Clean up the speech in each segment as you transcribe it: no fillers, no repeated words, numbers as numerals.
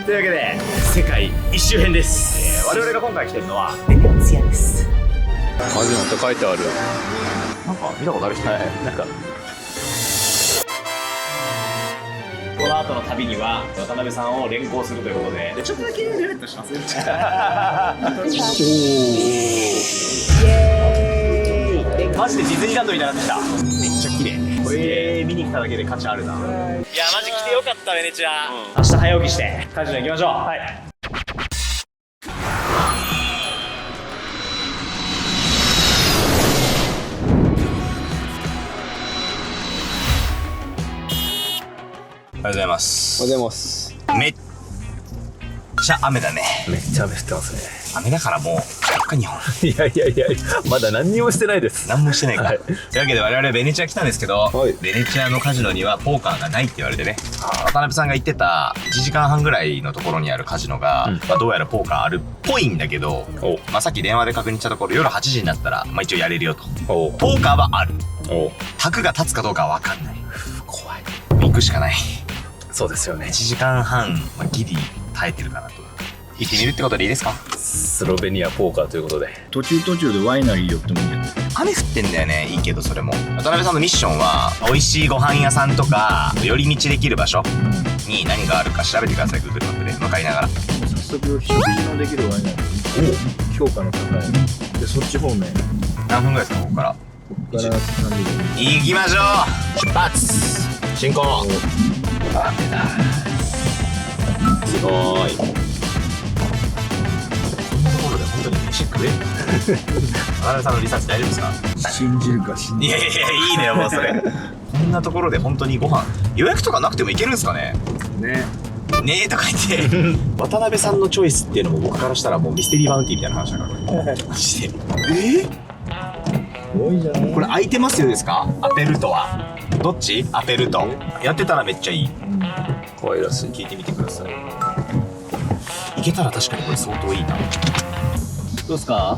というわけで世界一周編です。我々が今回来てるのはベネツィアです。カジノって書いてある。なんか見たことある人、なんかこの後の旅には渡辺さんを連行するということで、ちょっとだけルネットします。イエーイ。マジでディズニーランドみたいになってきた。めっちゃ綺麗。これ見に来ただけで価値あるな。いやマジ来てよかったベネチア。明日早起きしてカジノ行きましょう。はい。おはようございます。おはようございます。めっちゃ雨だね。めっちゃ雨降ってますね。雨だからもう4日日本。いやいやいや、まだ何にもしてないです。何もしてないか。はい、というわけで我々ベネチア来たんですけど、はい、ベネチアのカジノにはポーカーがないって言われてね。渡辺さんが言ってた1時間半ぐらいのところにあるカジノが、どうやらポーカーあるっぽいんだけど、さっき電話で確認したところ夜8時になったら、一応やれるよと。ポーカーはある。卓が立つかどうかは分かんない。怖い。行くしかない。そうですよね。1時間半、ギリ耐えてるかなと。行ってみるってことでいいですか？スロベニアポーカーということで。途中でワイナリー寄ってもいいけど。雨降ってんだよね。いいけどそれも。渡辺さんのミッションは美味しいご飯屋さんとか寄り道できる場所に何があるか調べてください。Google マップで向かいながら。早速食事のできるワイナリー。評価の高い。でそっち方面。何分ぐらいですかここから？ここから30分。行きましょう。出発。進行。雨だ。すごい。こんなところで本当に飯食える？渡辺さんのリサーチ大丈夫ですか？信じるか信じるか。いやいいねもうそれ。こんなところで本当にご飯予約とかなくてもいけるんですかね？ねえとか言って渡辺さんのチョイスっていうのも僕からしたらもうミステリーバウンティーみたいな話だからマジで。多いじゃない。これ空いてますよですか？アペルトはどっち？アペルトやってたらめっちゃいい。可愛らしい。聞いてみてください。いけたら確かにこれ相当いいな。どうですか？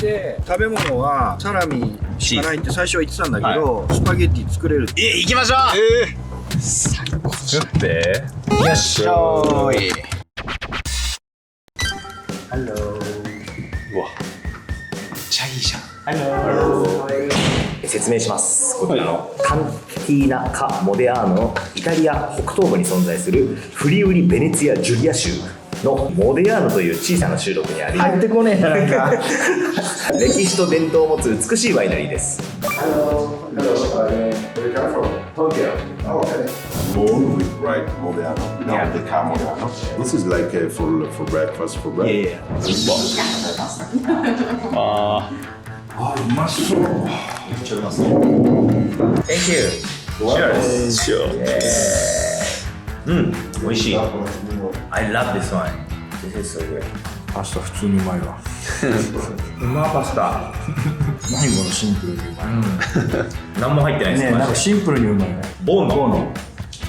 で食べ物はサラミしかないって最初は言ってたんだけど、スパゲッティ作れる。行きましょう。最高じゃん。作ってよっしょーい。ハロー。うわめっちゃいいじゃん。説明します。こちらのカンティーナ・カ・モデアーノのイタリア北東部に存在するフリウリ・ベネツィア・ジュリア州のモデアーノという小さな集落にあり、入ってこねえななんか歴史と伝統を持つ美しいワイナリーです。Bowl with bright Modano. No, the car Modano. This is like for breakfast, for bread. Thank you. Sure. 美味しい。I love this one. This is so good. パスタ普通にうまいわ。うまパスタ。何このシンプルにうまい。何も入ってないです。ね、なんかシンプルにうまいね。ボーノ。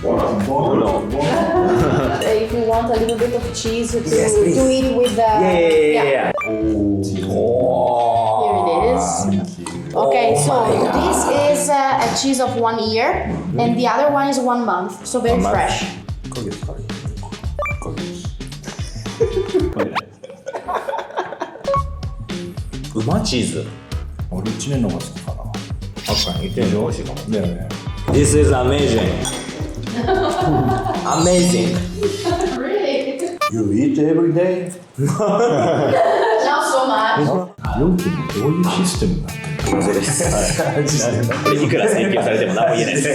If you want a little bit of cheese to eat with the Yeah. Here it is. Okay, so this is a cheese of 1 year, and the other one is 1 month, so very fresh. うまチーズ。俺1年の方が好きかな。確かに言ってるの美味しいかも。だよね。 This is amazing. Amazing. Really? You eat every day? Not so much. 料金もどういうシステムなんだそうです。これいくら請求されても何も言えないです。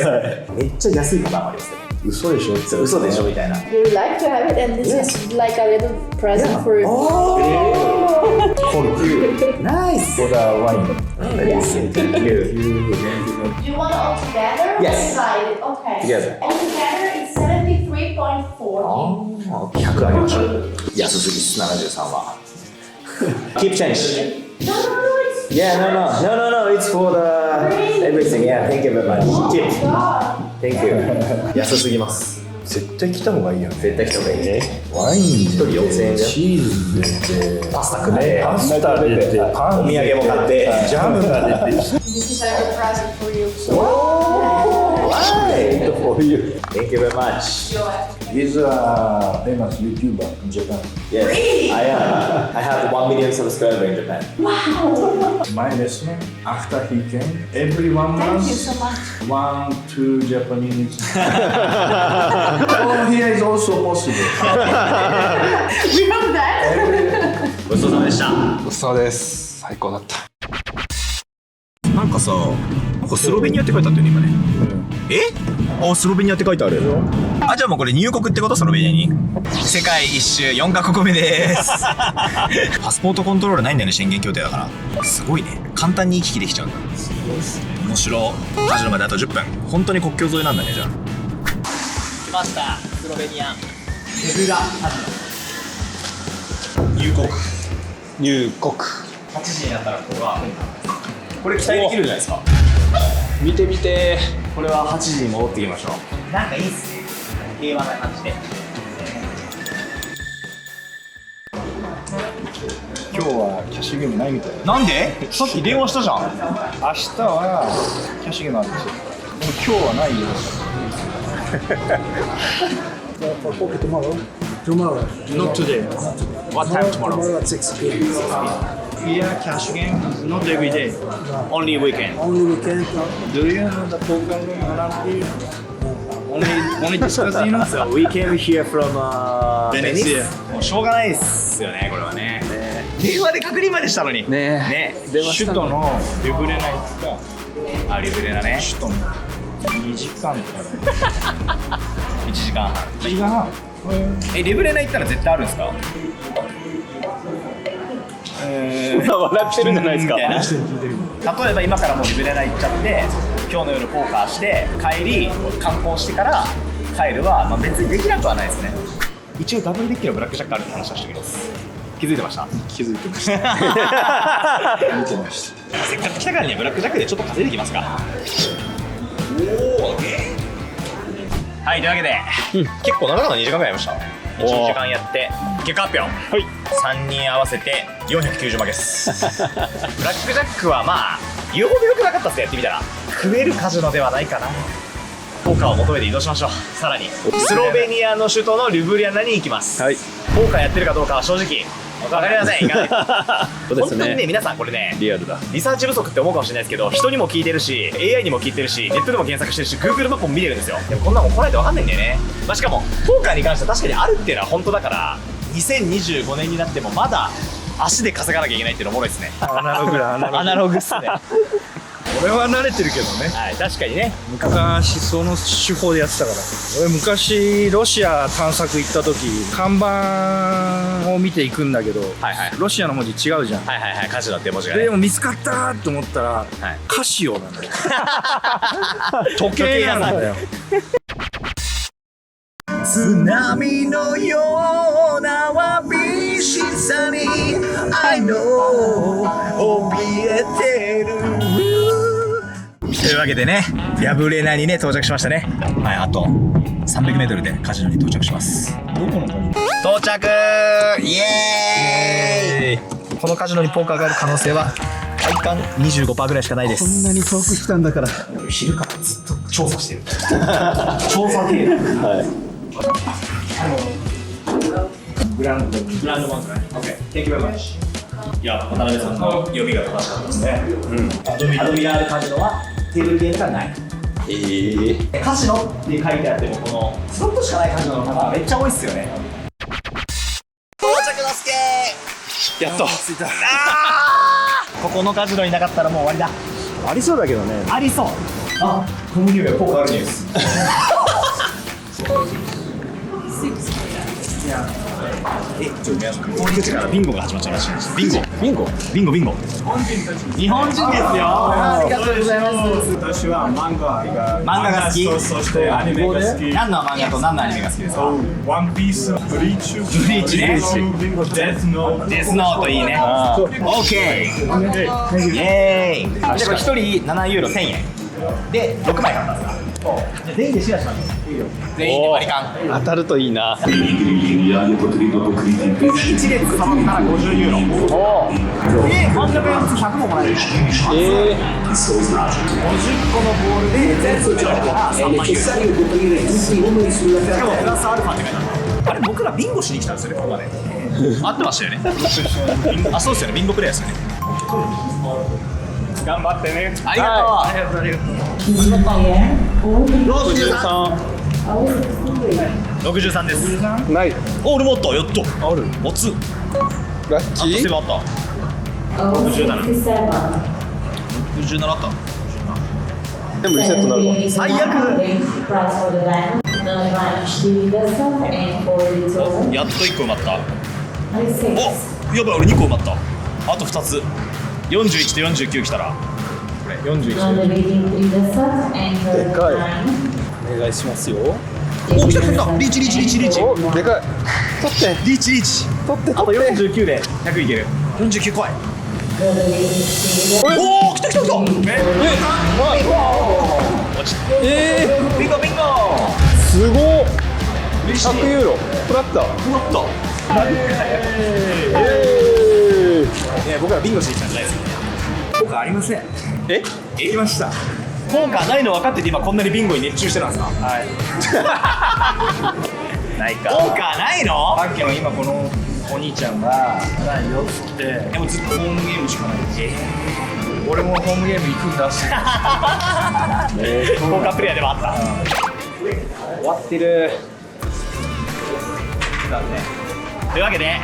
めっちゃ安いパターンもありますね。嘘でしょ嘘でしょみたいな。You would like to have it, and this is like a little present for you. Nice. For the wine. Thank you. Do you want it all together? Yes. Divided. Okay. Together. All together it's 73.40. 100あげましょう。安すぎです73は。Keep change. No, it's Yeah, no. It's for the everything. Yeah, thank you very much. Keep. God. Thank you. 安すぎます。絶対来た方がいいよね。絶対来た方がいいね。ワイン1人4000円でチーズ出てパスタ食ってパスタ出てパンお土産も買ってジャムが出て This is a good present for you. Wow! for you. Thank you very much. He's a famous YouTuber in Japan. Yes, I have 1 million subscribers in Japan. My lesson after he came, every 1 month, Thank you so much. 1, 2 Japanese. Oh, here is also possible. We have that. ごちそうさまでした。ごちそうです。最高だった。なんかさ、なんかスロベニアって書いてあったよね、今ね。え？あ、スロベニアって書いてある。あ、じゃあもうこれ入国ってこと？スロベニアに。世界一周4カ国目でーす。パスポートコントロールないんだよね、宣言協定だから。すごいね。簡単に行き来できちゃうんだ。面白。カジノまであと10分。本当に国境沿いなんだね、じゃあ。来ました、スロベニア。手ぶらカジノ。入国。入国。8時になったらここがこれ期待できるじゃないですか。見てみて。これは8時に戻ってきましょう。なんかいいっすね、平和な感じで。今日はキャッシュゲームないみたい。なんで？さっき電話したじゃん。明日はキャッシュゲームあるんですよ。でも今日はないよ。For poker tomorrow? Tomorrow. Not today. What time tomorrow? Tomorrow at 6 p.m. Here, cash game is not every day. Only weekend. Only weekend. Do you know the poker room around here? Only discuss, you know? So we came here from Venice. もうしょうがないっすよね、これはね。電話で確認までしたのに。ね首都のリブレナ行ったあ、リブレだね。首都の2時間とか1時間半。 1時間半。リブレナ行ったら絶対あるんですか？笑ってるじゃないですか。みたいな。例えば今からもうリブレナ行っちゃって今日の夜ポーカーして帰り観光してから帰るは、まあ、別にできなくはないですね。一応ダブルデッキのブラックジャックあるって話はしておきます。気づいてました？気づいてました見てました。せっかく来たからにはブラックジャックでちょっと稼いでいきますか。おお、はい、というわけで、結構長々2時間ぐらいやりました。1時間やって結果発表。はい、3人合わせて490負けです。ブラックジャックはまあ言うほど良くなかったっすね。やってみたら食えるカジノではないかな。ポーカーを求めて移動しましょう。さらにスロベニアの首都のリュブリャナに行きます。はい。ポーカーやってるかどうかは正直分かりません。いかないそうですね本当にね、皆さんこれね、リアルだ。リサーチ不足って思うかもしれないですけど、人にも聞いてるし AI にも聞いてるし、ネットでも検索してるし、 Google マップも見てるんですよ。でもこんなもん来ないと分かんないんだよね。まあ、しかもポーカーに関しては確かにあるっていうのは本当だから、2025年になってもまだ足で稼がなきゃいけないっていうのおもろいですね。アナログだ、アナログっすね。俺は慣れてるけどね。はい、確かにね。昔その手法でやってたから。俺昔ロシア探索行った時看板を見ていくんだけど、はいはいロシアの文字違うじゃん。はいはいはい、カジノって文字がね。でも見つかったと思ったら、カシオなんだよ。時計なんだよ。津波のようなわびしさに I know 怯えてる。というわけでね、ヤブレナにね到着しましたね。はい、あと 300m でカジノに到着します。どこのカジノ？到着イエーイ。このカジノにポーカーがある可能性は体感 25% ぐらいしかないです。こんなに遠く来たんだから。昼からずっと調査してる。調査系。グランドマンクね。OK。Thank you very much。いや、渡辺さんの読みが正しかったですね。アドミラールカジノはテーブルゲームがない。カジノって書いてあっても、このスロットしかないカジノの方めっちゃ多いっすよね。到着のすけ。やっと。着いた。ここのカジノになかったらもう終わりだ。ありそうだけどね。ありそう。あ、この匂いがポーカーあるニュース。ちょっと皆さん、この口からビンゴが始まっちゃうらしいんです。ビンゴビンゴビンゴビンゴ。日本人ですよ。ありがとうございます。私は漫画が好き。そしてアニメが好き。何の漫画と何のアニメが好きですか？ワンピース、ブリーチ、ブリーチね。デスノデスノートいいね。オッケー。イエーイ。じゃあこれ1人7ユーロ1000円で6枚買ったんですか？電気シェアしましょう。全員で割り勘。当たるといいな。 1列触ったら50ユーロ。おで、真ん中4つ100ももらえる。50個のボールで全部打ち終えたら3万ユーロ。しかもプラスアルファって書いてある。あれ、僕らビンゴしに来たんですよね、ここまで。合ってましたよね。あ、そうですよね、ビンゴプレイヤーですよね。頑張ってね。ありがとう。ありがとう。ありがとう。63です。ない。お、俺もあった。やっと。ある。おつ。ラッキー。あとあった。67。67あった。全部リセットなるわ。最悪。やっと1個埋まった。お、やばい、俺2個埋まった。あと2つ。41と49来たら。これ41。でかい。お願いしますよ。お、来た来た来た。リーチリーチリーチリーチ。お、でかい。取って。リーチリーチ。取ってあと取って。49で100いける。49怖い。おお、来た来た来た。落ちた。ビンゴビンゴ。すごっ。100ユーロ。プラッタ。もっと。僕らビンゴしてきたんじゃないですか。ポーカーありません。え？行きました。ポーカーないの分かってて今こんなにビンゴに熱中してたんですか。はい。ないか。ポーカーないの？さっきの今このお兄ちゃんがないよっつってでもずっとホームゲームしかないです。俺もホームゲーム行くんだってポーカープレイヤーでもあった。終わってる。というわけで、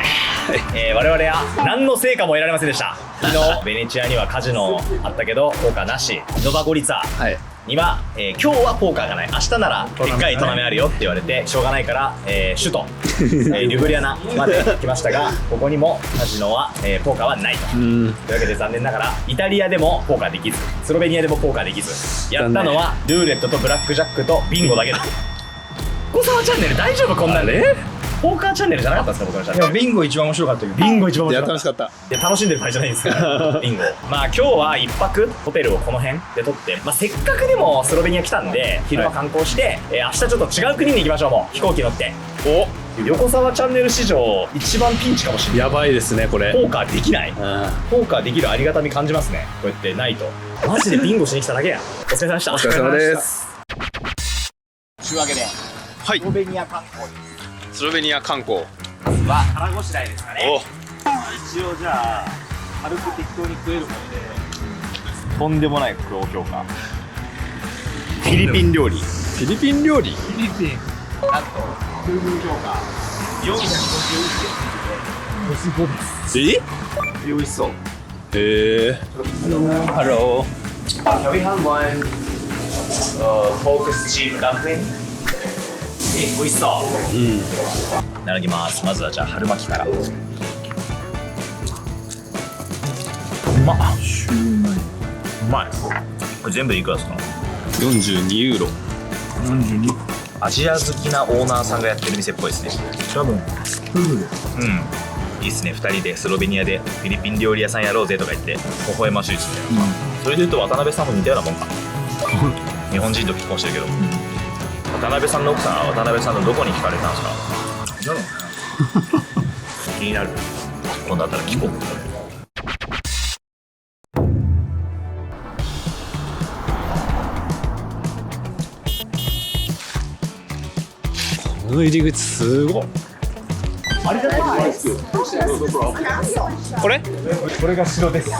我々は何の成果も得られませんでした。昨日ベネチアにはカジノあったけどポーカーなし。ノバゴリツァには、今日はポーカーがない。明日ならでっかいトーナメントあるよって言われてしょうがないから、首都、リュブリアナまで来ましたがここにもカジノは、ポーカーはないと。というわけで残念ながらイタリアでもポーカーできずスロベニアでもポーカーできずやったのはルーレットとブラックジャックとビンゴだけです。小沢チャンネル大丈夫こんなんで？ポーカーチャンネルじゃなかったんですか僕のチャンネル。ビンゴ一番面白かったけどビンゴ一番面いや白かっ。楽しかったいや楽しんでる場合じゃないんですからビンゴ。まあ今日は一泊ホテルをこの辺で取って、まあ、せっかくでもスロベニア来たんで昼間観光して、明日ちょっと違う国に行きましょう。もう飛行機乗って。お、横澤チャンネル史上一番ピンチかもしれない。やばいですねこれ。ポーカーできない。ポーカーできるありがたみ感じますね。こうやってないとマジでビンゴしに来ただけや。お疲れ様でした。お疲れ様です。というわけではいスロベニア観光スロベニア観光は腹ごしらえですかね。お一応じゃあ軽く適当に食えるものでとんでもない高評価。フィリピン料理。フィリピン料理。フィリピンなんと空軍評価451点。え美味しそう。へえ。ハロー。 Can we have one pork steam dumpling? 美味しそう。いただきます。まずはじゃあ春巻きから。うまっ。うまい。これ全部でいくらですか42ユーロ。アジア好きなオーナーさんがやってる店っぽいですね。多分夫婦でいいっすね。2人でスロベニアでフィリピン料理屋さんやろうぜとか言って微笑ましいですね。それで言うと渡辺さんも似たようなもんか。日本人と結婚してるけど、渡辺さんの奥さんは渡辺さんのどこに惹かれたんですか。だろう気になる。今度あったら聞こう。この入り口すごい。これ？これが城です。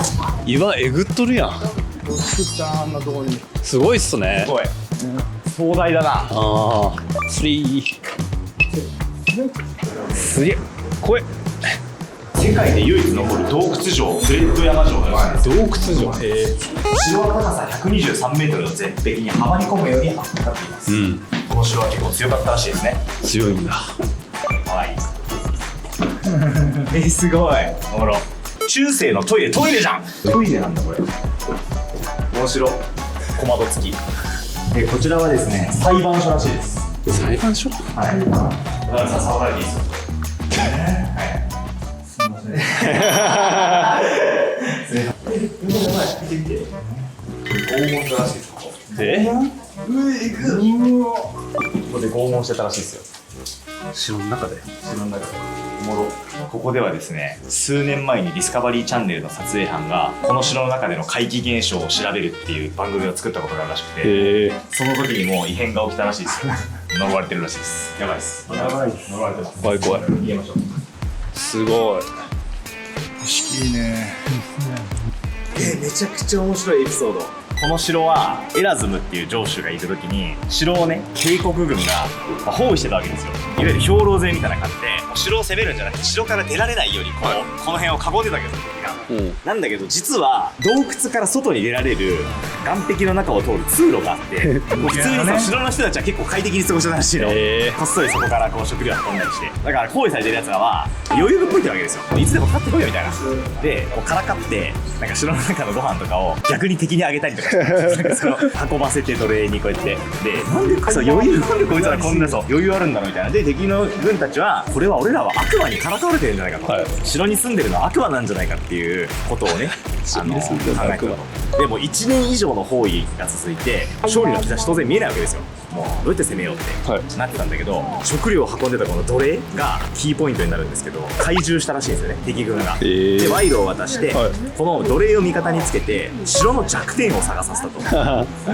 岩えぐっとるやん。作ったあんなとこにすごいっすね。すごい。壮大だな。ああ。スリー。すげえ。これ世界で唯一残る洞窟城、フレッド山城が洞窟城。へえ。城は高さ123メートルの絶壁にはまり込むように発展っています。この城は結構強かったらしいですね。強いんだ。はい。すごい。おもろ。中世のトイレじゃん。トイレなんだこれ。面白。小窓付き。でこちらはですね裁判所らしいです。裁判所？はい。だからさ触られていいですよ。はい。すみません。見てみて。黄金座らしいです。ここ。え？こで拷問してたらしいですよ。城の中で。城の中で。おもろ。ここではですね、数年前にディスカバリーチャンネルの撮影班がこの城の中での怪奇現象を調べるっていう番組を作ったことがあるらしくて、へえ。その時にもう異変が起きたらしいですよ。呪われてるらしいです。やばいです。やばいです。呪われてます。怖い怖い。逃げましょう。すごい。景色いいね。めちゃくちゃ面白いエピソード。この城はエラズムっていう城主がいた時に城をね警告軍が包囲してたわけですよ。いわゆる兵糧攻めみたいな感じで城を攻めるんじゃなくて城から出られないようにこの辺を囲んでたわけですよ敵が。なんだけど実は洞窟から外に出られる岸壁の中を通る通路があってもう普通にさ城の人たちは結構快適に過ごしてたらしいの。こっそりそこからこう食料運んだりしてだから包囲されてるやつらは余裕ぶっこいてるわけですよ。いつでも勝ってこいよみたいな。でこうからかってなんか城の中のご飯とかを逆に敵にあげたりとかしてなんかその運ばせて奴隷にこうやってでなんでそう余裕なんでこいつらこんなそう余裕あるんだろうみたいな。で敵の軍たちはこれは俺らは悪魔にからかわれてるんじゃないかと、城に住んでるのは悪魔なんじゃないかっていうことをね考えてたと。でも1年以上の包囲が続いて勝利の兆し当然見えないわけですよ。もうどうやって攻めようってなってたんだけど、食料を運んでたこの奴隷がキーポイントになるんですけど懐柔したらしいんですよね敵軍が。で賄賂を渡して、この奴隷を味方につけて城の弱点を探させたと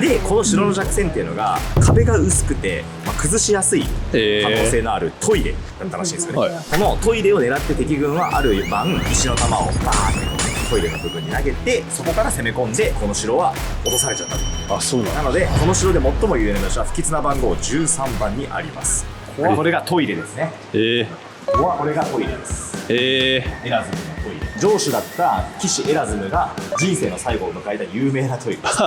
でこの城の弱点っていうのが壁が薄くて、崩しやすい可能性のあるトイレだったらしいんですよね。このトイレを狙って敵軍はある晩石の玉をバーってトイレの部分に投げてそこから攻め込んでこの城は落とされちゃったと。あ、そうなんだ。なのでこの城で最も有名な場所は不吉な番号13番にあります。これがトイレですね。これがトイレです。エラズムのトイレ。城主だった騎士エラズムが人生の最後を迎えた有名なトイレです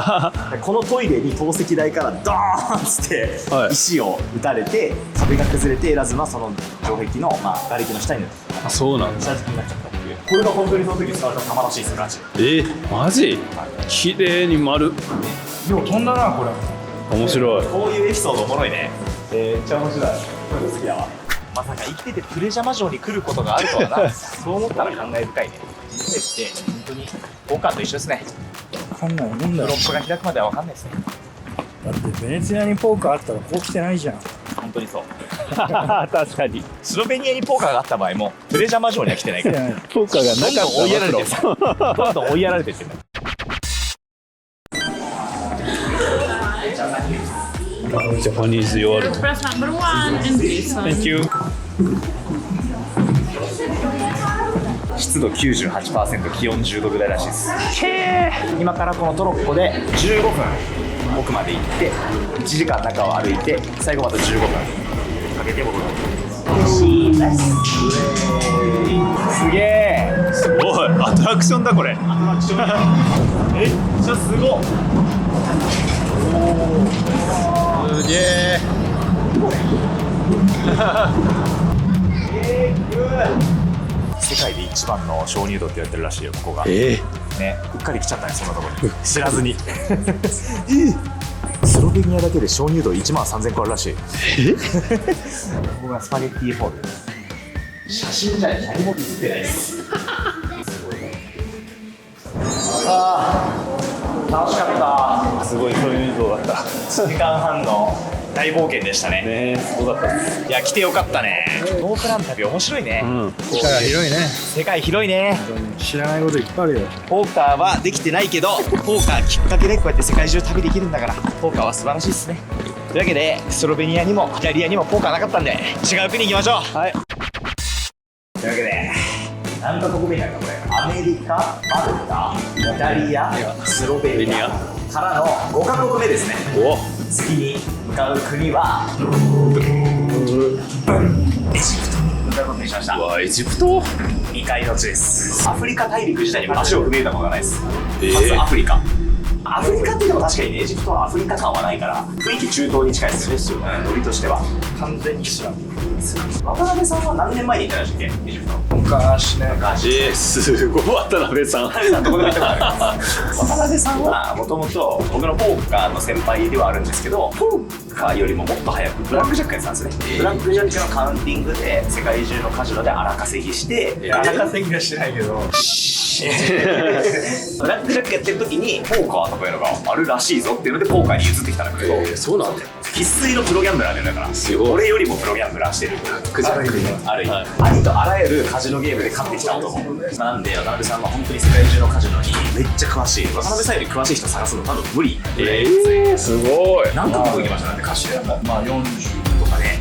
このトイレに投石台からドーンっつって石を打たれて壁が崩れてエラズムはその城壁の瓦礫の下になっちゃった。そうなんだ。下敷きになっちゃったっていう。これが本当にその時使われた玉らしいですよラジオ。マジ？綺麗に丸。よう飛んだなこれ。面白い。こういうエピソードおもろいね。めっちゃ面白い。こういうの好きだわ。まさか生きててプレジャマ城に来ることがあるとはな。そう思ったら感慨深いね。人生って本当にポーカーと一緒ですね。分かんないもんだブよ。ロックが開くまでは分かんないですね。だってベネツィアにポーカーあったらこう来てないじゃん。本当にそう。確かに。スロベニアにポーカーがあった場合もプレジャマ城には来てないから。ポーカーがなかった追いやられてる。どんどん追いやられてってる。ジャパニーズ弱る。Press number 1 and this one. Thank you。湿度 98%、気温10度ぐらいらしいです。今からこのトロッコで15分奥まで行って1時間中を歩いて最後また15分かけて戻る。すげえ。すごい。アトラクションだこれ。アトラクションめっちゃすごっ。すげえ。世界で一番の鍾乳洞って言われてるらしいよここが。ね、うっかり来ちゃったねそんなところに知らずに。スロベニアだけで鍾乳洞1万3000個あるらしい。ここがスパゲッティホールです。写真じゃ何も写ってないです。楽しかった。すごい鍾乳洞だった。1時間半の大冒険でしたね。すごかったです。いや来てよかったね。ノープラン旅面白いね。世界は広いね。世界広いね。知らないこといっぱいあるよ。ポーカーはできてないけどポーカーきっかけでこうやって世界中旅できるんだからポーカーは素晴らしいですね。というわけでスロベニアにもイタリアにもポーカーなかったんで違う国行きましょう。はい。というわけで何カ国目になるかこれ。アメリカ、マルタ、イタリア、スロベニアからの5カ国目ですね。次に向かう国はエジプトに向かうことにしました。エジプト？未開の地です。アフリカ大陸自体にも足を踏み入れたことがないです。まずアフリカ。アフリカっていうのも確かにね、エジプトはアフリカ感はないから雰囲気中東に近いですよね。ノリとしては完全に知らん。渡辺さんは何年前に行ったらしいっけエジプト。昔ね。すごい渡辺さん。どこでも行ったことあります渡辺さんはもともと僕のポーカーの先輩ではあるんですけど、ポーカーよりももっと早くブラックジャックやってたんですね。ブラックジャックのカウンティングで世界中のカジノで荒稼ぎして、荒稼ぎはしてないけど。ブラックジャックやってる時にポーカーとかいうのがあるらしいぞっていうのでポーカーに移ってきたんだけど、そうなんだ。生粋のプロギャンブラーでだからすごい。俺よりもプロギャンブラーしてるある意味、ありとあらゆるカジノゲームで勝ってきた男なんで、渡辺さんは本当に世界中のカジノにめっちゃ詳しい。渡辺さんより詳しい人探すの多分無理。すごい。何カ国行きましたなんて歌手でもまあ40とかね。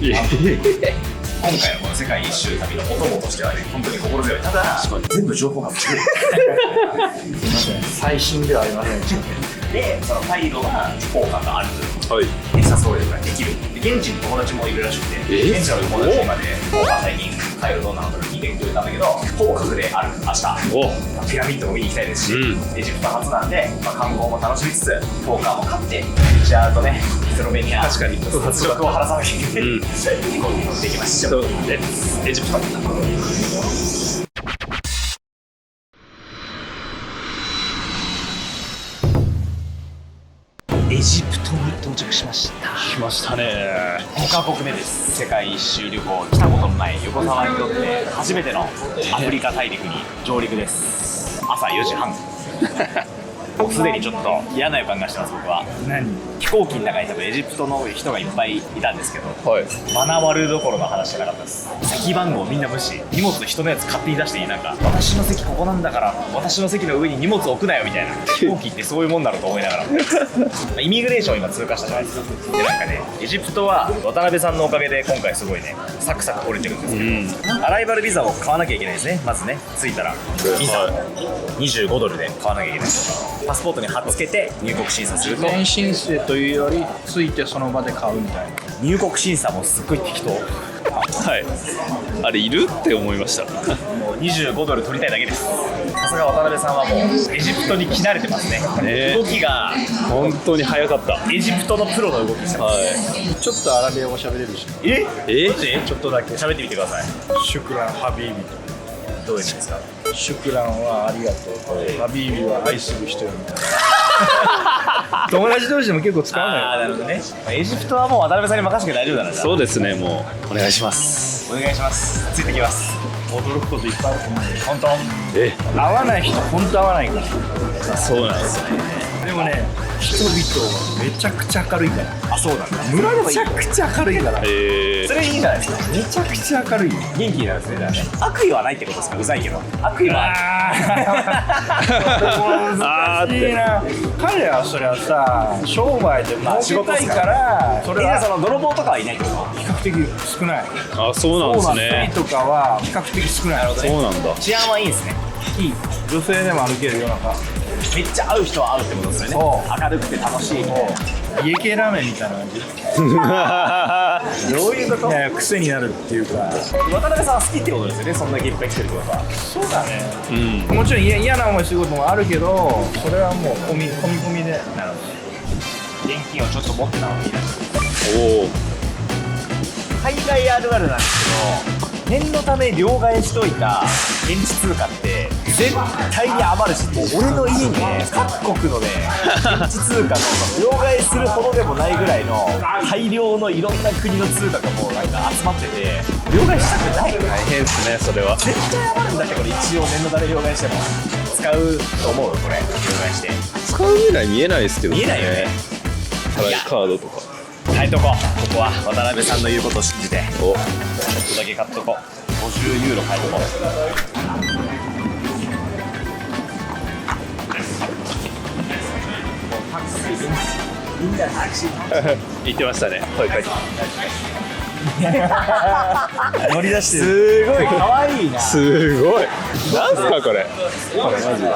今回のこの世界一周旅のお供としてはね、本当に心強い。ただ全部情報が無い。最新ではありません。で、その態度がポーカーがある。はい。テキサスオイルができる。現地に友達もいるらしくて、現地の友達までポーカー最近カイロどうなのとか聞いてくれたんだけど、ほぼ確である明日。ピラミッドも見に行きたいですし、エジプト初なんで、観光も楽しみつつ、ポーカーも勝って、じゃあとね、スロベニア、確かに脱力を晴らさなきゃいけない。行こうできました。エジプト。エジプトに到着しました。来ましたね。5カ国目です。世界一周旅行来たことのない横澤にとって初めてのアフリカ大陸に上陸です。朝4時半。もうすでにちょっと嫌な予感がしてます。僕は飛行機の中に多分エジプトの人がいっぱいいたんですけど、はい。マナワルどころの話じゃなかったです。席番号みんな無視、荷物人のやつ勝手に出していい、なんか私の席ここなんだから私の席の上に荷物置くなよみたいな。飛行機ってそういうもんだろうと思いながらイミグレーション今通過したじゃないですか。でなんかね、エジプトは渡辺さんのおかげで今回すごいねサクサク来れてるんですけど、アライバルビザを買わなきゃいけないですね。まずね、着いたらビザ25ドルで買わなきゃいけない。パスポートに貼っつけて入国審査すると、年申請というよりついてその場で買うみたいな。入国審査もすっごい適当。はい。あれいるって思いました。もう25ドル取りたいだけです。さすが渡辺さんはもうエジプトに着慣れてますね。動きが本当に早かった。エジプトのプロの動きしてます。はい。ちょっとアラビア語喋れるし。ちょっとだけ喋ってみてください。シュクランハビービどういう意味ですか？シュクランはありがとう、ハビービは愛する人よみたいな。友達同士でも結構使うのよ。なるほどね。エジプトはもう渡辺さんに任せて大丈夫だな。そうですね。もうお願いします。お願いします。ついてきます。驚くこといっぱいあると思うよ。本当。合わない人本当合わないから。そうなんですね。でもね、人々はめちゃくちゃ明るいから。あ、そうなんだ。めちゃくちゃ明るいから。それいいじゃないですか。めちゃくちゃ明るいよ。元気になるんですね。じゃあね。悪意はないってことですか？うざいけど。悪意は難しいな。彼はそれはさ、商売で儲けたいから、それはその泥棒とかはいないってこと？比較的少ない。あ、そうなんですね。とかは比較的少ない。そうなんだ。治安はいいんですね。いい。女性でも歩けるような。めっちゃ会う人は会うってことですよね。明るくて楽しい。家系ラーメンみたいな感じ。どういうこと？いや癖になるっていうか。渡辺さんは好きってことですよね。そんだけいっぱい来てるってことは。そうだね。もちろん嫌な思いすることもあるけど、それはもう込み込みで。なるほど。現金をちょっと持ってた方がいいな。おお。海外あるあるなんですけど、念のため両替しといた現地通貨って絶対に余るし、俺の家にね、各国のね現地通貨の両替するほどでもないぐらいの大量のいろんな国の通貨がもうなんか集まってて、両替したくない。大変ですね、それは。絶対余るんだって。これ一応念のため両替しても使うと思う。これ両替して使うぐらい見えないですけどね。見えないよね。払いカードとか。買いとこう。ここは渡辺さんの言うことを信じてちょっとだけ買っとこう。50ユーロ買いとこう。言ってましたね。声かけて。乗り出してる。すごい可愛いな。すごい。なんすかこれ。これマジで。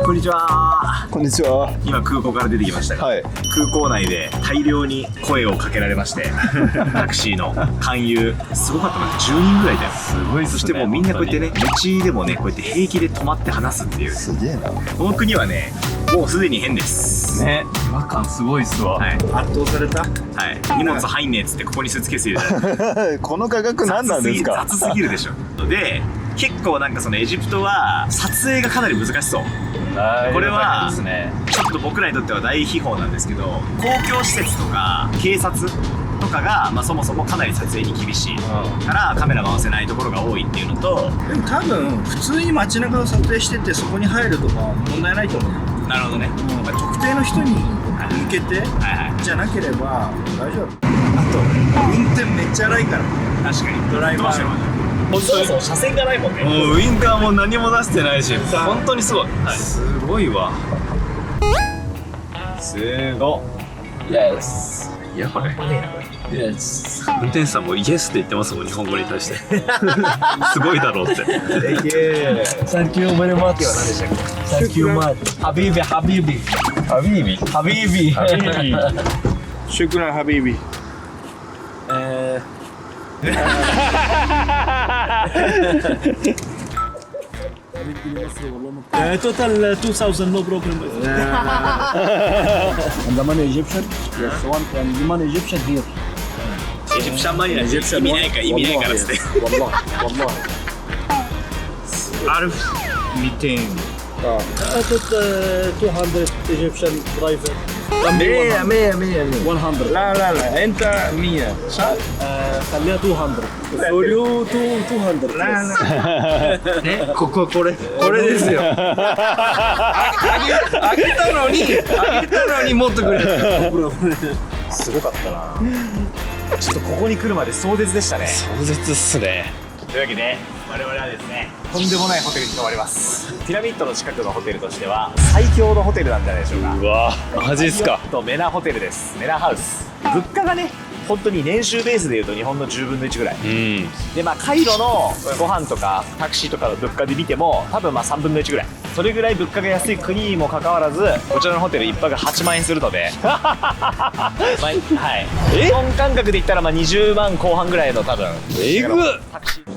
こんにちは。こんにちは。今空港から出てきましたが、はい。空港内で大量に声をかけられましてタクシーの勧誘すごかったな。10人ぐらいだよ。すごい。そしてもうみんなこうやってね、道でもねこうやって平気で止まって話すっていう。すげえな。この国はねもうすでに変ですね、違和感すごいっすわ。はい圧倒された。はい、荷物入んねえっつってここにスーツケース入れたらこの価格何なんですか？雑すぎるでしょ。で結構なんかそのエジプトは撮影がかなり難しそう。これはですね。ちょっと僕らにとっては大秘宝なんですけど、公共施設とか警察とかが、まあ、そもそもかなり撮影に厳しいからカメラ回せないところが多いっていうのと、でも多分普通に街中を撮影しててそこに入るとか問題ないと思う。なるほどね。まあ特定の人に向けてはいはい。じゃなければ大丈夫。あと運転めっちゃ荒いから。確かにドライバー本当にそう車線がないもんね。もうウインカーも何も出してないし、本当にすごい。すごいわ。すごい。Yes。いやこれ。Yes。運転手さんもイエスって言ってますもん、日本語に対して。すごいだろうって。Thank you very much。今日は何でしたっけ？ Thank you much。ハビービハビービ。ハビービ。ハビービ。シュクランハビービ。Total 2,000, no problem. And the money Egyptian? Yes, one. And the money Egyptian here. エジプシャンマニア意味ないからっつって。والله والله. عارف 200. Total 200 Egyptian private. 100 100 100. لا لا لا انت 100 صح؟ خليها 200. For you 200. لا لاこれですよ。あげたのにもっとくれ。すごかったな。ちょっとここに来るまで壮絶でしたね。壮絶っすね。というわけで我々はですね、とんでもないホテルに泊まります。ピラミッドの近くのホテルとしては最強のホテルなんじゃないでしょうか。うわマジっすか。とメナホテルです。メナハウス。物価がね本当に年収ベースでいうと日本の10分の1ぐらい、でまあカイロのご飯とかタクシーとかの物価で見ても多分まあ3分の1ぐらい、それぐらい物価が安い国にもかかわらずこちらのホテル1泊8万円するのでまあ、はい、日本感覚で言ったらまあ20万後半ぐらいの多分えぐっ。タクシー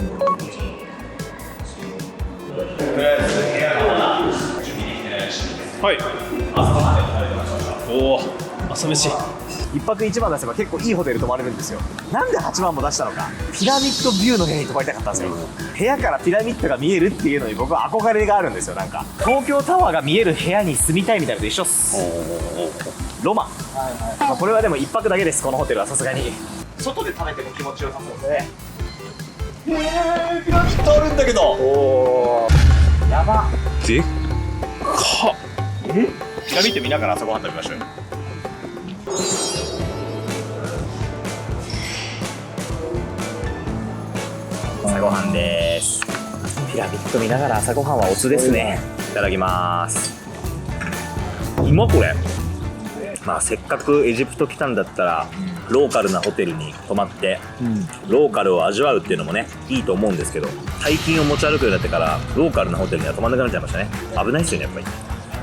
はい。おお、朝飯。1泊1万出せば結構いいホテル泊まれるんですよ。なんで8万も出したのか。ピラミッドビューの部屋に泊まりたかったんですよ。部屋からピラミッドが見えるっていうのに僕は憧れがあるんですよ。なんか東京タワーが見える部屋に住みたいみたいなのと一緒っす。ロマン、まあ、これはでも1泊だけです。このホテルはさすがに外で食べても気持ちよさそうで、ピラミッドあるんだけど、おーやばでっか。ピラミッド見ながら朝ごはん食べましょうよ。朝ごはんです。ピラミッド見ながら朝ごはんはおつですね。いただきます。うまこれ。まあせっかくエジプト来たんだったらローカルなホテルに泊まって、ローカルを味わうっていうのもねいいと思うんですけど、大金を持ち歩くようになってからローカルなホテルには泊まんなくなっちゃいましたね。危ないっすよねやっぱり。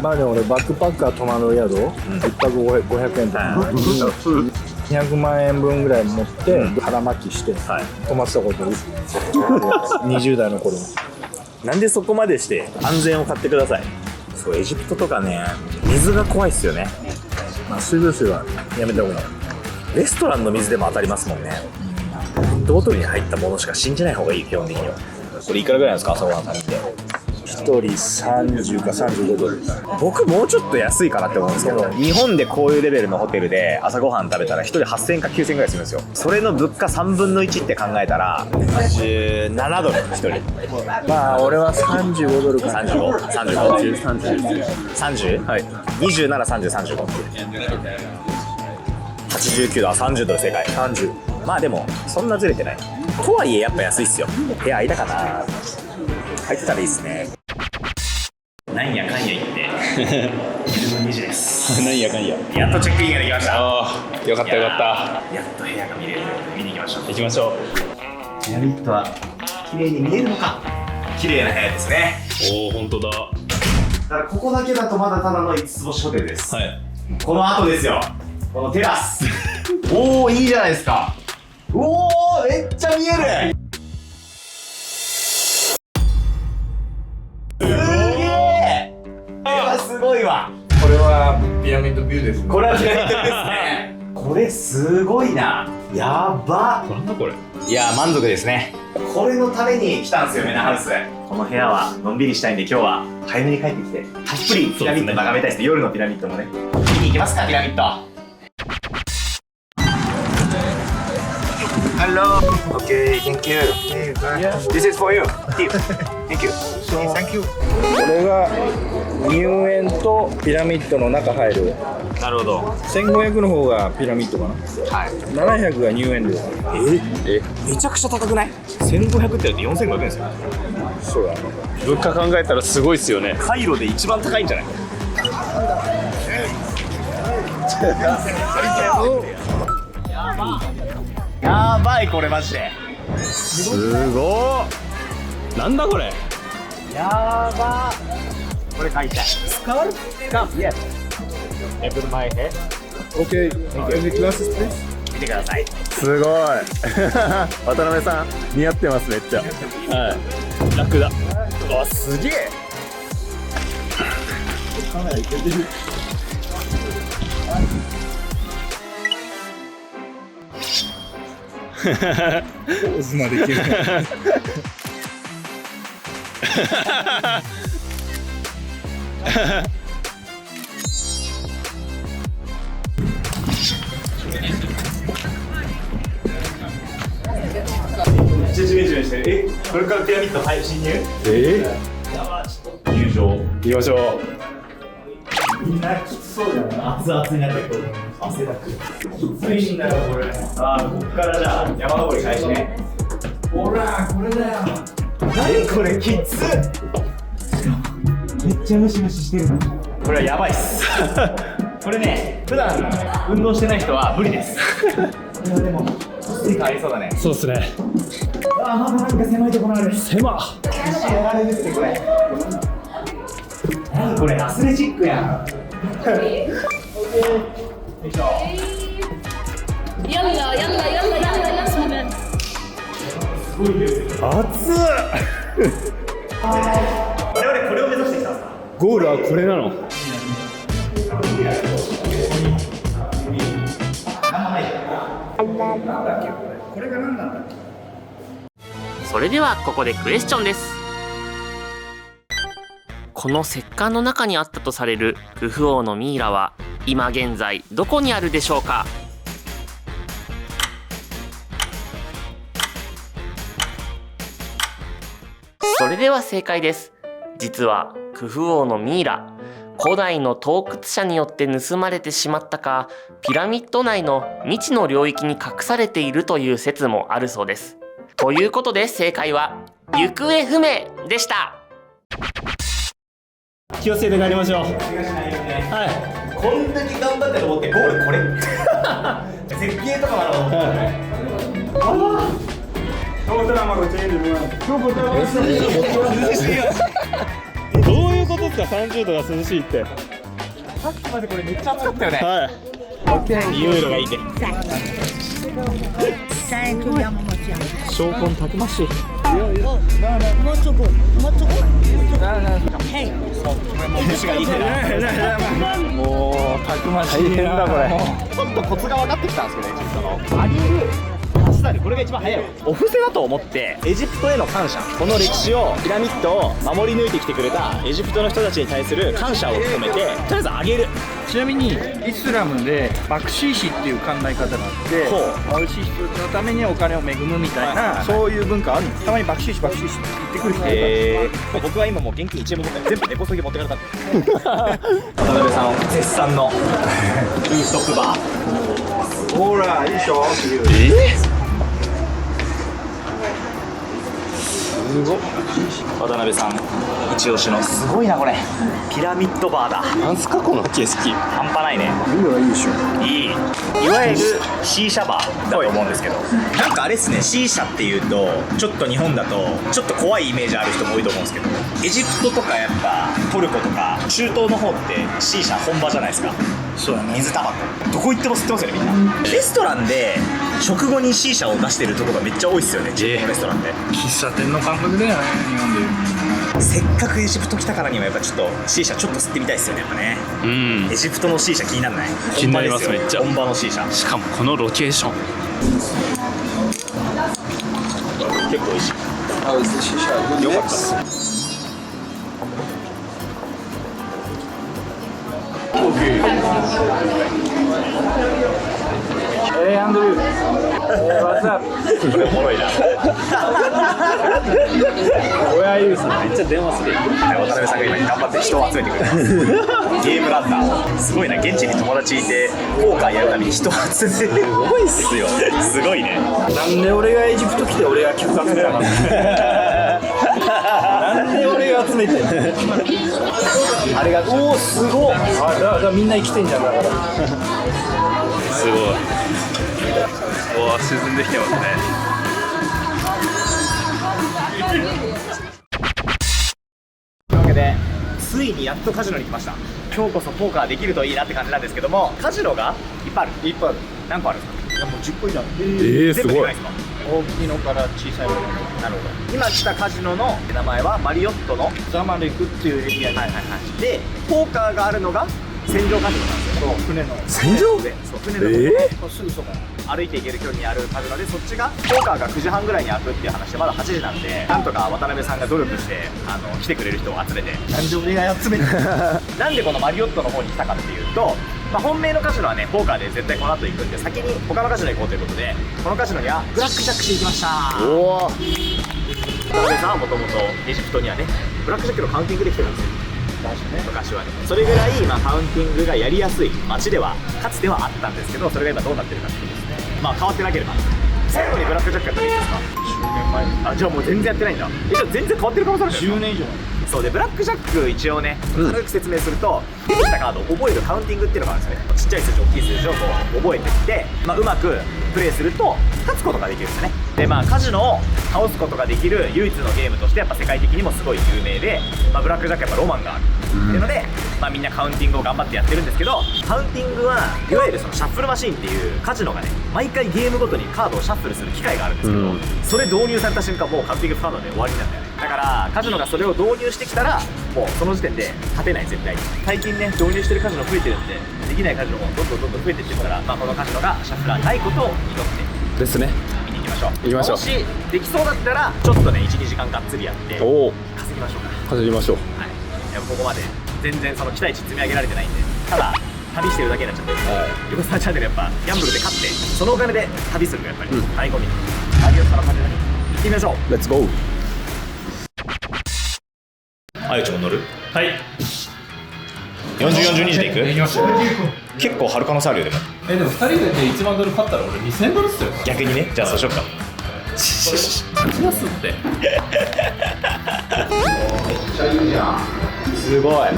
まあでも俺バックパッカー泊まる宿、1泊500円とか、200万円分ぐらい持って腹巻きして泊まってたこと20代の頃に。なんでそこまでして安全を買ってください。そうエジプトとかね水が怖いっすよね。まあ水道水はやめた方がいい。レストランの水でも当たりますもんね。ペットボトルに入ったものしか信じない方がいい。基本的には。これいくらぐらいなんですか朝ごはん食べて。1人30か35ドル。僕もうちょっと安いかなって思うんですけど、日本でこういうレベルのホテルで朝ごはん食べたら1人8000円か9000円ぐらいするんですよ。それの物価3分の1って考えたら17ドル1人。まあ俺は35ドルかな。30？はい。27、30、35。89度、30ドル正解。30。まあでもそんなずれてない。とはいえやっぱ安いっすよ。部屋空いたかな。入ってたらいいっすね。なんやかんや言って10分2時です。なんやかんや。やっとチェックインができました。ああ、よかったよかった。やっと部屋が見れるので見に行きましょう。行きましょう。ピラミッドは綺麗に見えるのか。綺麗な部屋ですね。おお、本当だ。だからここだけだとまだただの5つ星ホテルです。はい。この後ですよ。このテラス。おお、いいじゃないですか。おお、めっちゃ見える。すげえ。すごいわ。こピラミッドビューですね。これはピラミッドですね。これすごいな。やば。なんだこれ。いや満足ですね。これのために来たんですよメナハウス。この部屋はのんびりしたいんで今日は早めに帰ってきてたっぷりピラミッド眺めたいですね。夜のピラミッドもね。見に行きますかピラミッド。Hello. Okay, thank you. This is for you. Thank you. Thank you. これが入園とピラミッドの中入る。なるほど。1500の方がピラミッドかな。はい。 700が入園料。めちゃくちゃ高くない ?1500 って言うと4500円ですよ。そうだね。物価考えたらすごいっすよね。カイロで一番高いんじゃない？やばいこれマジで。すごい。なんだこれ。やば。これ買いたい。スカーフ？スカーフ、イエス。Every my head。 OK。Any glasses please？見てください。すごい。渡辺さん似合ってますめっちゃ。はい。楽だ。うわすげえ。カメラいけてる。ポーズまでいける。めっちゃジメジメしてる。これからピラミッド入る侵入？入場。行きましょう。みんなきつそうだよな。熱々になってこう汗だく。きついんだよこれ。ああこっからじゃあ山登り開始ね。ほらこれだよ。何これきつっ。めっちゃムシムシしてる。これはやばいっす。これね普段運動してない人は無理です。これはでもスイカありそうだね。そうっすね。ああまだなんか狭いところある。狭。やられるってこれ。何これアスレチックやん。يلا يلا يلا يلا يلا 熱っ。我々これを目指してきたんですか。ゴールはこれなの。それではここでクエスチョンです。この石棺の中にあったとされるクフ王のミイラは今現在どこにあるでしょうか？それでは正解です。実はクフ王のミイラ、古代の盗掘者によって盗まれてしまったか、ピラミッド内の未知の領域に隠されているという説もあるそうです。ということで正解は行方不明でした。気をつけて帰りましょう。はい。こんだけ頑張って登ってゴールこれ。絶景とかもあるの。どういうことですか30度が涼しいって。さっきまでこれめっちゃ暑かったよね。はい。ユーロがいいね。証拠たくましい。もうたくましい。大変だこれ。ちょっとコツが分かってきたんですけどね、エジプトの。アリル橋だね、これが一番早いわ。お布施だと思ってエジプトへの感謝、この歴史をピラミッドを守り抜いてきてくれたエジプトの人たちに対する感謝を込めてとりあえずあげる。ちなみにイスラムでバクシーシっていう考え方があって貧しい人のためにお金を恵むみたいな、そういう文化あるんです。たまにバクシーシバクシーシって言ってくる人いる。僕は今もう現金1円も持ってない。全部根こそぎ持ってかれたんで渡辺さん絶賛のルーフトップバー。ほらいいでしょ。渡辺さん一押しのすごいなこれピラミッドバーだ。なんすかこの景色。半端ないね。いいのがいいでしょ。いい。いわゆるシーシャバーだと思うんですけど、なんかあれっすね、シーシャっていうとちょっと日本だとちょっと怖いイメージある人も多いと思うんですけど、エジプトとかやっぱトルコとか中東の方ってシーシャ本場じゃないですか。そうだね。水タバコどこ行っても吸ってますよねみんな。レストランで食後にシーシャを出してるところがめっちゃ多いっすよね、中国のレストランで。喫茶店の感覚だよね、日本でいう。せっかくエジプト来たからにはやっぱちょっと C 社ちょっと吸ってみたいですよね、やっぱね。エジプトの C 社気にならない？気になりますめっちゃ。本場の C 社。しかもこのロケーション結構美味しい。よかった。アンドリュー。What's up? これおもろいな。Where are you? めっちゃ電話する。渡辺さんが今頑張って人を集めてくれます。ゲームランナー。すごいな、現地に友達いてポーカーやるために人を集めて。すごいっすよ。すごいね。なんで俺がエジプト来て俺が客集めなかったなんで俺が集めてんのあれが、おおすごっ。だからみんな生きてんじゃんだから。すごい。おお沈んできてますね。というわけでついにやっとカジノに来ました。今日こそポーカーできるといいなって感じなんですけども、カジノがいっぱいある。いっぱいある。何個あるんですか？いやもう10個以上ある。全部でかいですか？大きいのから小さいのまで。なるほど。今来たカジノの名前はマリオットのザマレクっていうエリアに、で、ポーカーがあるのが戦場カジノなんですよ。船の戦場？そう船のすぐそば。歩いて行ける距離にあるカジノで、そっちがポーカーが9時半ぐらいに開くっていう話でまだ8時なんで、なんとか渡辺さんが努力して来てくれる人を集めて。なんで俺が集めてなんでこのマリオットの方に来たかっていうと、本命のカジノはねポーカーで絶対この後行くんで、先に他のカジノ行こうということで、このカジノにはブラックジャックしに行きました。おお。渡辺さんはもともとエジプトにはねブラックジャックのカウンティングで来てるんですよ。昔はね、それぐらいカウンティングがやりやすい街ではかつてはあったんですけど、それが今どうなってるかっていうですね、変わってなければ最後にブラックジャックやったらいいですか？10年前。じゃあもう全然やってないんだ。じゃあ全然変わってる可能性あるんですか？10年以上。そうで、ブラックジャック一応ね軽く説明すると、出てきたカードを覚えるカウンティングっていうのがあるんですよね。ちっちゃい数字大きい数字をこう覚えてきて、うまくプレイすると勝つことができるんですよね。でカジノを倒すことができる唯一のゲームとしてやっぱ世界的にもすごい有名で、ブラックジャックやっぱロマンがあるっていうので、みんなカウンティングを頑張ってやってるんですけど、カウンティングはいわゆるそのシャッフルマシーンっていうカジノがね毎回ゲームごとにカードをシャッフルする機械があるんですけど、それ導入された瞬間もうカウンティング不可能で終わりなんだよね。だからカジノがそれを導入してきたらもうその時点で勝てない、絶対に。最近ね導入してるカジノ増えてるんで、できないカジノもどんどん増えていってるから、このカジノがシャッフラーないことを祈ってですね。見に行きましょう。行きましょう。もしできそうだったらちょっとね 1,2 時間がっつりやっておお稼ぎましょうか。稼ぎましょう。はい、いやここまで全然その期待値積み上げられてないんで、ただ旅してるだけになっちゃってる。横澤チャンネルやっぱギャンブルで勝って、そのお金で旅するがやっぱり醍醐味。マリオットのカジノに行ってみましょう。レッツゴー。あゆちも乗る？はい。40、42で行く？結構はる可能性あるよ。でも2人で1万ドル買ったら俺2000ドルっすよ。逆にね、じゃあそうしようか。勝ちますって。めっちゃいいじゃん。すごい好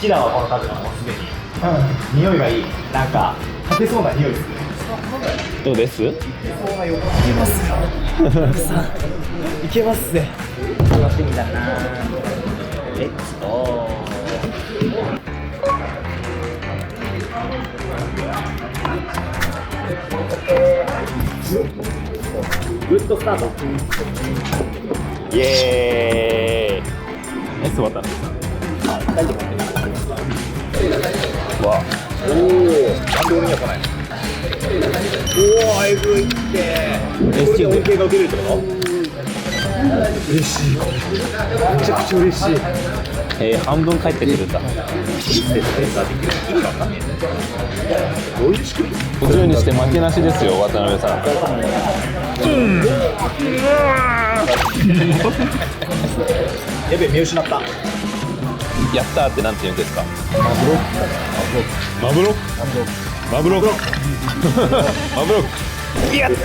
きだわこのカジノ。もうすでに匂いがいい。なんか勝てそうな匂いですね。どうです？いけますよ。いけますね。楽しみだな。レッツゴー。グッドスタート。イエーイ。ナイス渡辺さん。わおお、なんで俺には来ないの？おお、えぐいって。これで恩恵が受けれるってこと？嬉しい。めちゃくちゃ嬉しい。半分返ってくるんだ。意味がわかんねえ。どういう仕組み50にして負けなしですよ、渡辺さん。やべえ、見失った。やったーってなんて言うんですか？マブロック。マブロック。マブロック。やったー。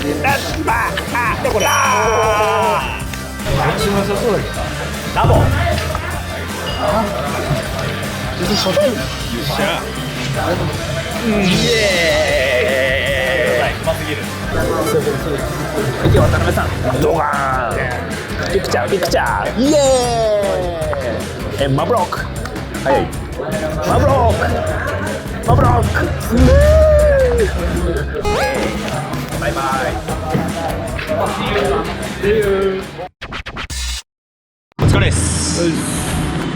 これ。めっちゃうまそうだけど。ラボ。よっしゃ。イエーイ。うますぎる。いけ渡辺さん。ドカーン。ピクチャーピクチャー。イエーイ。マブロック。はい。マブロック。マブロック。バイバイ。お疲れです。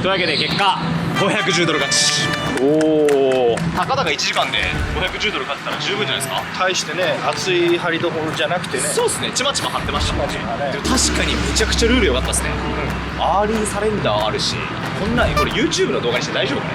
いうわけで結果510ドル勝ち。おお、たかだか1時間で510ドル勝ったら十分じゃないですか。対してね、熱い張りどころじゃなくてね。そうですね、ちまちま張ってましたもんね。ちまちまねでも確かにめちゃくちゃルール良かったですね。アーリーサレンダーあるし、こんなんこれ YouTube の動画にして大丈夫かね。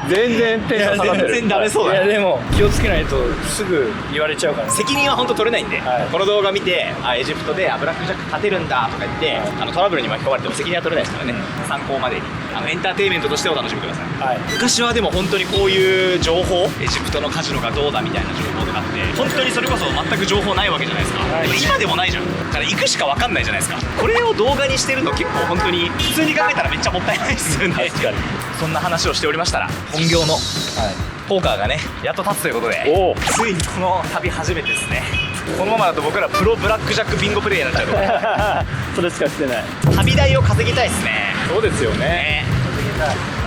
全然テンション下がってる。全然ダメそうだね。いやでも気をつけないとすぐ言われちゃうからね。責任は本当取れないんで、はいこの動画見てエジプトでブラックジャック勝てるんだとか言ってトラブルに巻き込まれても責任は取れないですからね、参考までにエンターテインメントとしてお楽しみください。はい。昔はでも本当にこういう情報、エジプトのカジノがどうだみたいな情報とかって本当にそれこそ全く情報ないわけじゃないですか、でも今でもないじゃん。だから行くしか分かんないじゃないですか。これを動画にしてるの結構本当に普通に考えたらめっちゃもったいないですよね。確かに。そんな話をしておりましたら本業のポーカーがねやっと立つということで、ついにこの旅初めてですね。このままだと僕らプロブラックジャックビンゴプレイヤーになっちゃうとそれしかしてない。旅代を稼ぎたいですね。そうですよね。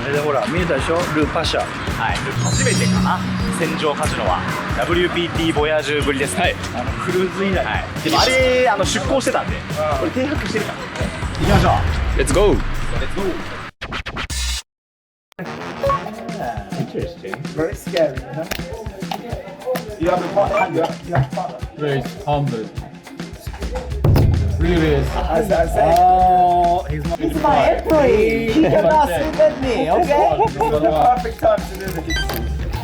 あれでほら見えたでしょ、ルーパシャ。はい、初めてかな、戦場カジノは WPT ボヤージュぶりですね。クルーズ以来。はい、でもあれ出航してたんでこれ停泊してるから行きましょう。レッツゴー。Very scary, you know? You have a partner. You have a partner. Very humble. Really is. Oh, he's my employee. He cannot sleep with me, okay? This is the perfect time to do this.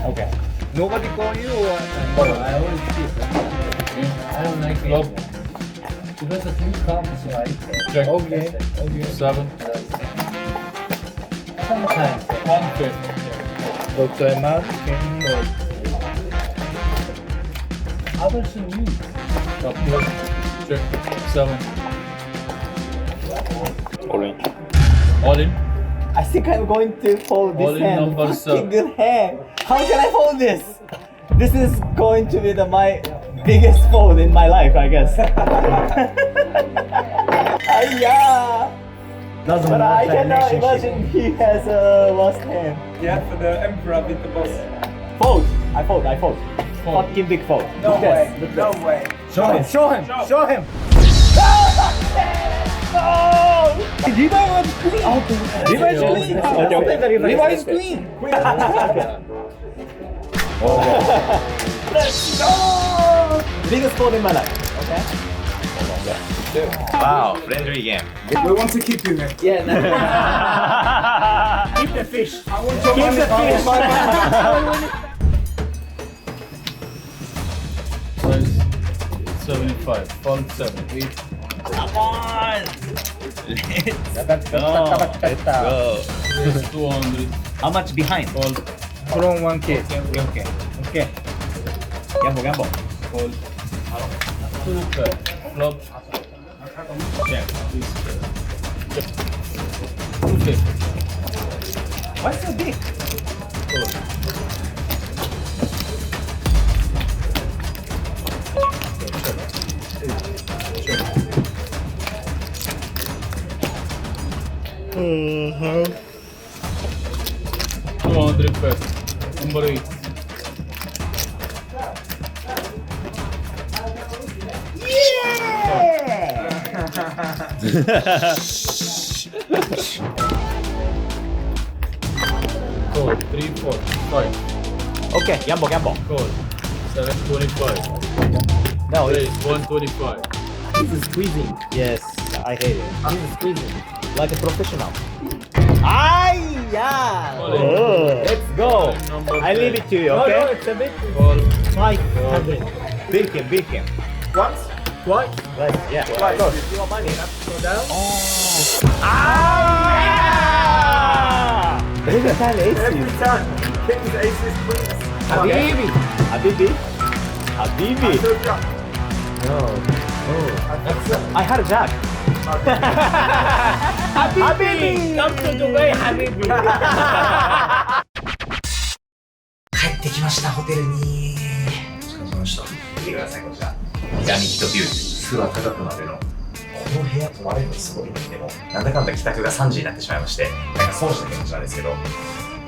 Okay. Nobody call you or? I always keep. I don't like club. Because the three comes right. Check. Okay. 7. Sometimes. 1/5. Dr. Emma, can you? Others in you. Check. 7. All in. I think I'm going to fold this All in hand. number Fucking seven. good hand. How can I fold this? This is going to be my biggest fold in my life, I guess. Yeah. But I cannot imagine he has a worst hand. Yeah, for the emperor with the boss. Fold. I fold. Fucking big fold. No Look way. this, look No this. way. Show him. Show him. River was clean. River is clean. Okay. River is clean. Let's go. Biggest fold in my life. Okay. Wow, friendly game. We want to keep you, man. Yeah. Keep the fish. I want your money. Size 75. Fold 7. 8. Come on. Let's go. Yes, 200. How much behind? Fold. From 1K. Okay. Gamble. Fold. 2 pair. Flop. Check. Check. 250. Why so big? Fold. Mm-hmm. 200 pair. Number 8. Fold. 3, 4, 5. Okay, gamble. Fold. 725. No, Raise 125. this is squeezing. Yes, I hate it. This is squeezing. Like a professional. Yeah. Fold. Let's go. Number I leave 10. it to you, okay? It's a bit. Fold. 500. Big him. Once, twice, Right, yeah. twice. Go. Your money has to go down. Every time ace Every you. time. Kings, aces, queens. Habibi. Good job. I had a jack. Habibi. Come to Dubai, Habibi. 帰ってきました、ホテルに。お疲れ様でした。見てください、こちら。ピラミッドビュー、すぐ高くまでの。この部屋泊まれるのすごいんで、でも、なんだかんだ帰宅が3時になってしまいまして、なんか損した気持ちなんですけど、こ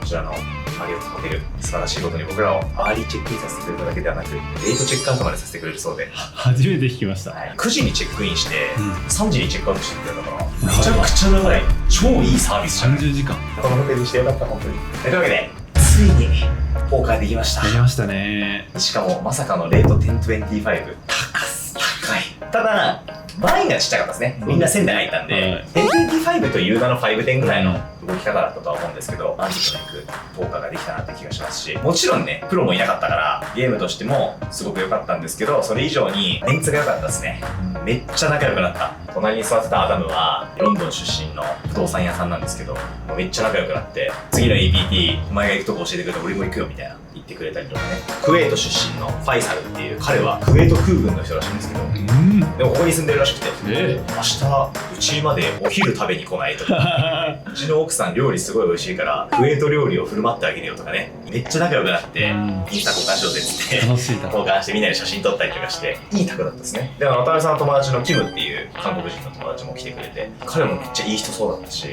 ちらのマリオットホテル、素晴らしいことに僕らをアーリーチェックインさせてくれただけではなく、レートチェックアウトまでさせてくれるそうで、初めて聞きました。9時にチェックインして、3時にチェックアウトしてくれたから、めちゃくちゃ長い、超いいサービスじゃん。30時間。このホテルにしてよかった、本当に。というわけで、ついにポーカーできました。やりましたね。しかもまさかのレート1025、高い。ただ、バイがちっちゃかったですね。みんな1000で入ったんで、1025という名の510ぐらいの動き方だったとは思うんですけど、満足なくポーカーができたなって気がしますし、もちろんね、プロもいなかったから、ゲームとしてもすごく良かったんですけど、それ以上にメンツが良かったですね。めっちゃ仲良くなった。隣に座ってたアダムは、ロンドン出身の不動産屋さんなんですけど、めっちゃ仲良くなって、次の APT、お前が行くとこ教えてくれて俺も行くよみたいな言ってくれたりとかね。クウェート出身のファイサルっていう、彼はクウェート空軍の人らしいんですけど、でもここに住んでるらしくて、明日うちまでお昼食べに来ないとか、うちの奥さん料理すごい美味しいからクウェート料理を振る舞ってあげるよとかね、めっちゃ仲良くなってインスタ交換しようぜっつって楽しいな。交換してみんなで写真撮ったりとかして、いいタクだったですね。で渡辺さんの友達のキムっていう韓国人の友達も来てくれて、彼もめっちゃいい人そうだったし、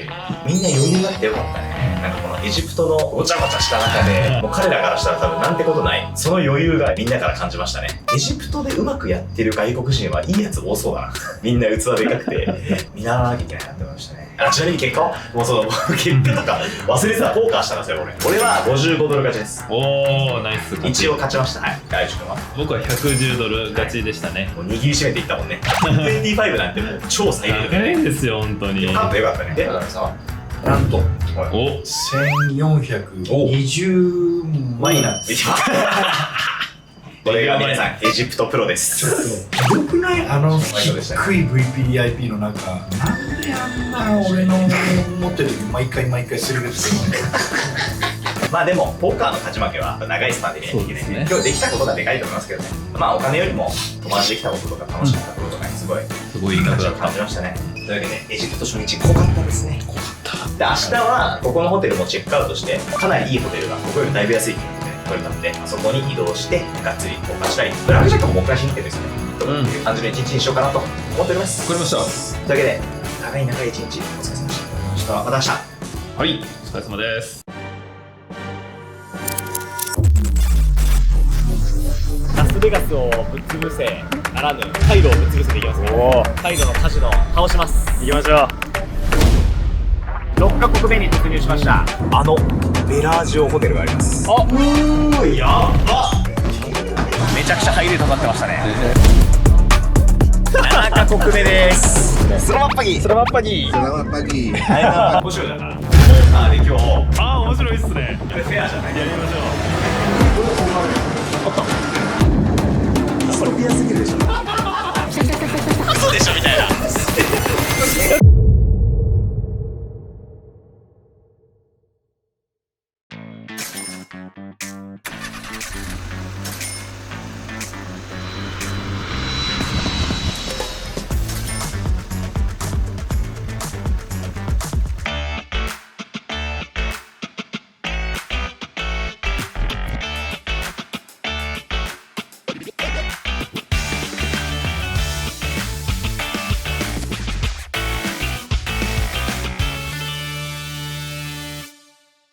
みんな余裕があってよかったね。なんかこのエジプトのごちゃごちゃした中で、もう彼らからしたら多分なんてことない、その余裕がみんなから感じましたね。エジプトでうまくやってる外国人はいいやつ多そうだな。みんな器でかくて見習わなきゃいけないなって思いましたね。ちなみに結果もうその結果とか忘れてた。ポーカーしたんですよ俺は55ドル勝ちです。おー、ナイス。一応勝ちました。はい。大地君は僕は110ドル勝ちでしたね。もう握りしめていったもんね。25なんてもう超最低高いですよ本当に。勝ってよかったね。で渡辺さんはなんとお1420万になってこれが皆さんエジプトプロです。ひどくない？低い VVIP の中、なんであんな俺の持ってる時毎回するべきですよね。まあでもポーカーの勝ち負けは長いスパンで見ないといけないんで、今日できたことがでかいと思いますけどね。まあお金よりも友達できたこととか楽しかったこととかにすごいいい感じを感じましたね。というわけでエジプト初日濃かったですね。濃かった。で明日はここのホテルもチェックアウトして、かなりいいホテルがここよりだいぶ安いっていうので取れたので、そこに移動してがっつりポーカーしたり、ブラックジャックももう一回しに行ってですね、という感じの一日にしようかなと思っております。わかりました。というわけで長い一日お疲れ様でした。また明日。はい、お疲れ様です。ラスベガスをぶっ潰せならぬカイロをぶっ潰せていきますね。カイロのカジノを倒します。行きましょう。6カ国目に突入しました。ベラージオホテルがあります。やばっ。めちゃくちゃハイレートになってましたね。7カ国目です。スラマッパギSelamat pagi. 面白いだからポーカーで今日面白いっすね。これフェアじゃない？やりましょう。これフェアすぎるでしょ。嘘でしょみたいな。